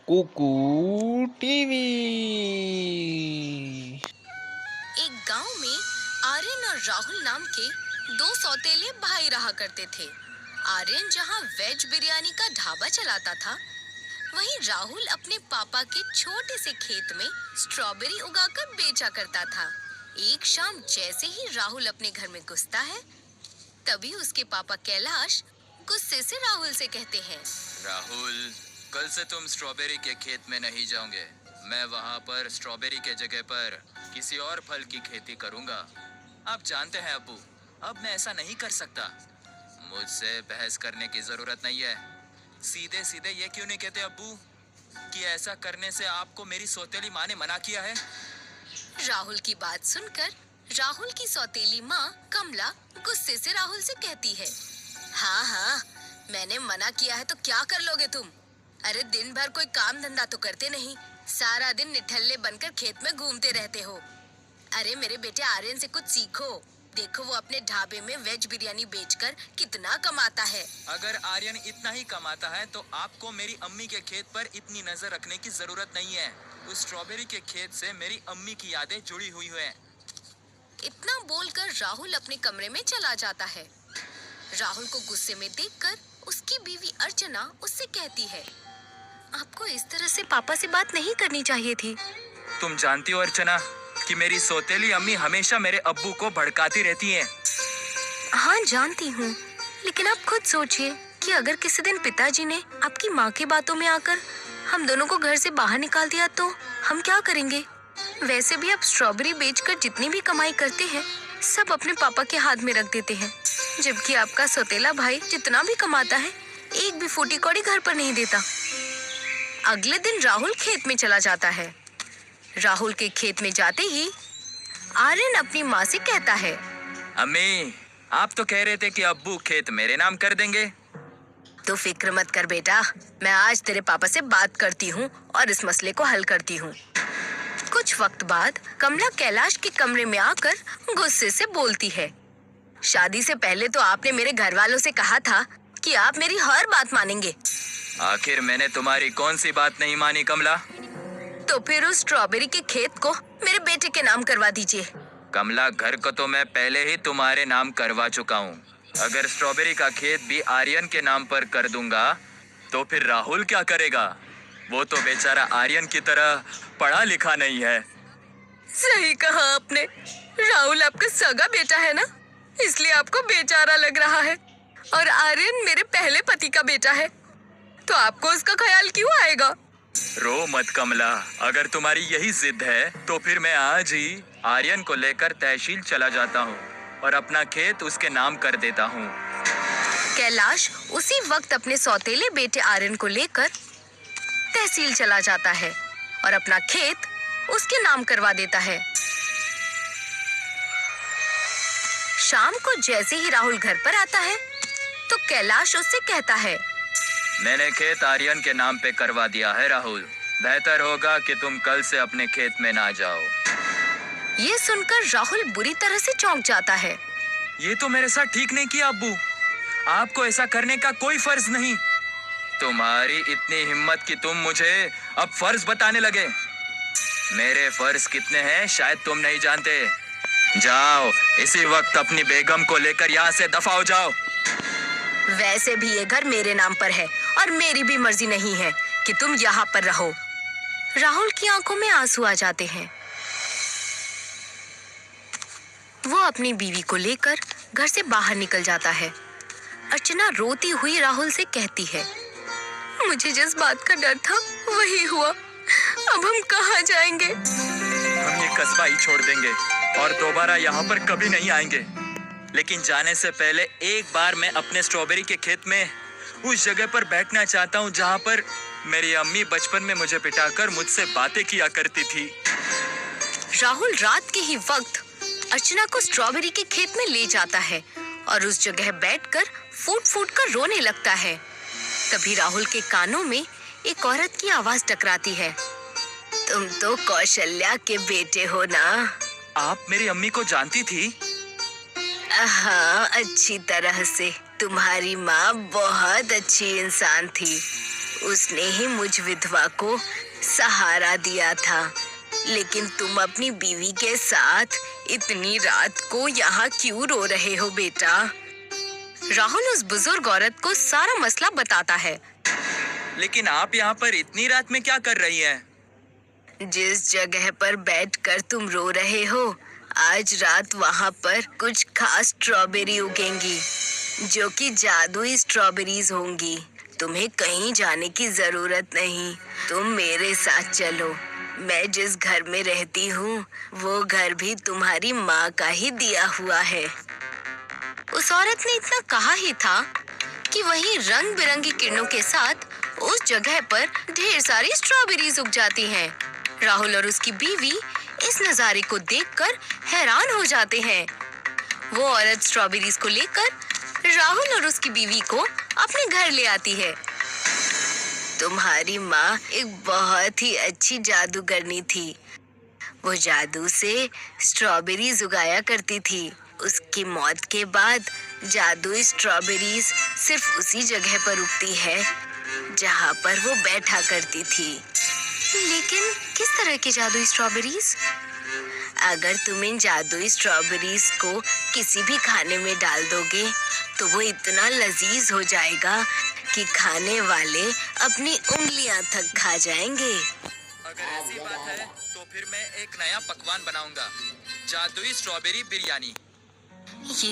Kuku TV. एक गांव में आर्यन और राहुल नाम के दो सौतेले भाई रहा करते थे। आर्यन जहां वेज बिरयानी का ढाबा चलाता था, वहीं राहुल अपने पापा के छोटे से खेत में स्ट्रॉबेरी उगाकर बेचा करता था। एक शाम जैसे ही राहुल अपने घर में घुसता है, तभी उसके पापा कैलाश गुस्से से राहुल से कहते हैं, राहुल, कल से तुम स्ट्रॉबेरी के खेत में नहीं जाओगे। मैं वहाँ पर स्ट्रॉबेरी के जगह पर किसी और फल की खेती करूँगा। आप जानते हैं अब्बू, अब मैं ऐसा नहीं कर सकता। मुझसे बहस करने की जरूरत नहीं है। सीधे सीधे ये क्यों नहीं कहते अब्बू कि ऐसा करने से आपको मेरी सौतेली माँ ने मना किया है? राहुल की बात सुनकर राहुल की सौतेली माँ कमला गुस्से से राहुल से कहती है, हाँ हाँ, मैंने मना किया है तो क्या कर लोगे तुम? अरे दिन भर कोई काम धंधा तो करते नहीं, सारा दिन निठल्ले बनकर खेत में घूमते रहते हो। अरे मेरे बेटे आर्यन से कुछ सीखो। देखो वो अपने ढाबे में वेज बिरयानी बेचकर कितना कमाता है। अगर आर्यन इतना ही कमाता है तो आपको मेरी अम्मी के खेत पर इतनी नजर रखने की जरूरत नहीं है। उस स्ट्रॉबेरी के खेत से मेरी अम्मी की यादें जुड़ी हुई हैं। इतना बोलकर राहुल अपने कमरे में चला जाता है। राहुल को गुस्से में देखकर उसकी बीवी अर्चना उससे कहती है, आपको इस तरह से पापा से बात नहीं करनी चाहिए थी। तुम जानती हो अर्चना कि मेरी सौतेली अम्मी हमेशा मेरे अब्बू को भड़काती रहती हैं। हाँ जानती हूँ, लेकिन आप खुद सोचिए कि अगर किसी दिन पिताजी ने आपकी माँ की बातों में आकर हम दोनों को घर से बाहर निकाल दिया तो हम क्या करेंगे? वैसे भी आप स्ट्रॉबेरी बेचकर जितनी भी कमाई करते हैं सब अपने पापा के हाथ में रख देते हैं, जबकि आपका सौतेला भाई जितना भी कमाता है एक भी फूटी कौड़ी घर पर नहीं देता। अगले दिन राहुल खेत में चला जाता है। राहुल के खेत में जाते ही आर्यन अपनी माँ से कहता है, अम्मी, आप तो कह रहे थे कि अब्बू खेत मेरे नाम कर देंगे। तो फिक्र मत कर बेटा, मैं आज तेरे पापा से बात करती हूँ और इस मसले को हल करती हूँ। कुछ वक्त बाद कमला कैलाश के कमरे में आकर गुस्से से बोलती है, शादी से पहले तो आपने मेरे घर वालों से कहा था कि आप मेरी हर बात मानेंगे। आखिर मैंने तुम्हारी कौन सी बात नहीं मानी कमला? तो फिर उस स्ट्रॉबेरी के खेत को मेरे बेटे के नाम करवा दीजिए। कमला, घर को तो मैं पहले ही तुम्हारे नाम करवा चुका हूँ। अगर स्ट्रॉबेरी का खेत भी आर्यन के नाम पर कर दूंगा तो फिर राहुल क्या करेगा? वो तो बेचारा आर्यन की तरह पढ़ा लिखा नहीं है। सही कहा आपने, राहुल आपका सगा बेटा है ना, इसलिए आपको बेचारा लग रहा है। और आर्यन मेरे पहले पति का बेटा है, तो आपको उसका ख्याल क्यों आएगा? रो मत कमला, अगर तुम्हारी यही जिद है तो फिर मैं आज ही आर्यन को लेकर तहसील चला जाता हूँ और अपना खेत उसके नाम कर देता हूँ। कैलाश उसी वक्त अपने सौतेले बेटे आर्यन को लेकर तहसील चला जाता है और अपना खेत उसके नाम करवा देता है। शाम को जैसे ही राहुल घर पर आता है तो कैलाश उससे कहता है, मैंने खेत आर्यन के नाम पे करवा दिया है राहुल। बेहतर होगा कि तुम कल से अपने खेत में ना जाओ। ये सुनकर राहुल बुरी तरह से चौंक जाता है। ये तो मेरे साथ ठीक नहीं किया अब्बू। आपको ऐसा करने का कोई फर्ज नहीं। तुम्हारी इतनी हिम्मत कि तुम मुझे अब फर्ज बताने लगे। मेरे फर्ज कितने हैं शायद तुम नहीं जानते। जाओ, इसी वक्त अपनी बेगम को लेकर यहाँ से दफा हो जाओ। वैसे भी ये घर मेरे नाम पर है और मेरी भी मर्जी नहीं है कि तुम यहाँ पर रहो। राहुल की आंखों में आंसू आ जाते हैं। वो अपनी बीवी को लेकर घर से बाहर निकल जाता है। अर्चना रोती हुई राहुल से कहती है, मुझे जिस बात का डर था वही हुआ, अब हम कहाँ जाएंगे? हम ये कस्बा ही छोड़ देंगे और दोबारा यहाँ पर कभी नहीं आएंगे। लेकिन जाने से पहले एक बार मैं अपने स्ट्रॉबेरी के खेत में उस जगह पर बैठना चाहता हूँ जहाँ पर मेरी अम्मी बचपन में मुझे पिटाकर मुझसे बातें किया करती थी। राहुल रात के ही वक्त अर्चना को स्ट्रॉबेरी के खेत में ले जाता है और उस जगह बैठकर फूट फूट कर रोने लगता है। तभी राहुल के कानों में एक औरत की आवाज टकराती है, तुम तो कौशल्या के बेटे हो ना? आप मेरी अम्मी को जानती थी? हाँ, अच्छी तरह से। तुम्हारी माँ बहुत अच्छी इंसान थी। उसने ही मुझ विधवा को सहारा दिया था। लेकिन तुम अपनी बीवी के साथ इतनी रात को यहाँ क्यों रो रहे हो बेटा? राहुल उस बुजुर्ग औरत को सारा मसला बताता है। लेकिन आप यहाँ पर इतनी रात में क्या कर रही हैं? जिस जगह पर बैठकर तुम रो रहे हो, आज रात वहाँ पर कुछ खास स्ट्रॉबेरी उगेंगी, जो कि जादुई स्ट्रॉबेरीज होंगी। तुम्हें कहीं जाने की जरूरत नहीं, तुम मेरे साथ चलो। मैं जिस घर में रहती हूँ, वो घर भी तुम्हारी माँ का ही दिया हुआ है। उस औरत ने इतना कहा ही था कि वहीं रंग बिरंगी किरणों के साथ उस जगह पर ढेर सारी स्ट्रॉबेरीज उग जाती हैं। राहुल और उसकी बीवी इस नजारे को देखकर हैरान हो जाते हैं। वो औरत स्ट्रॉबेरीज को लेकर राहुल और उसकी बीवी को अपने घर ले आती है। तुम्हारी माँ एक बहुत ही अच्छी जादूगरनी थी। वो जादू से स्ट्रॉबेरीज उगाया करती थी। उसकी मौत के बाद जादुई स्ट्रॉबेरीज सिर्फ उसी जगह पर उगती है जहाँ पर वो बैठा करती थी। लेकिन किस तरह की जादुई स्ट्रॉबेरीज? अगर तुम इन जादुई स्ट्रॉबेरीज को किसी भी खाने में डाल दोगे तो वो इतना लजीज हो जाएगा कि खाने वाले अपनी उंगलियां तक खा जाएंगे। अगर ऐसी बात है तो फिर मैं एक नया पकवान बनाऊंगा, जादुई स्ट्रॉबेरी बिरयानी। ये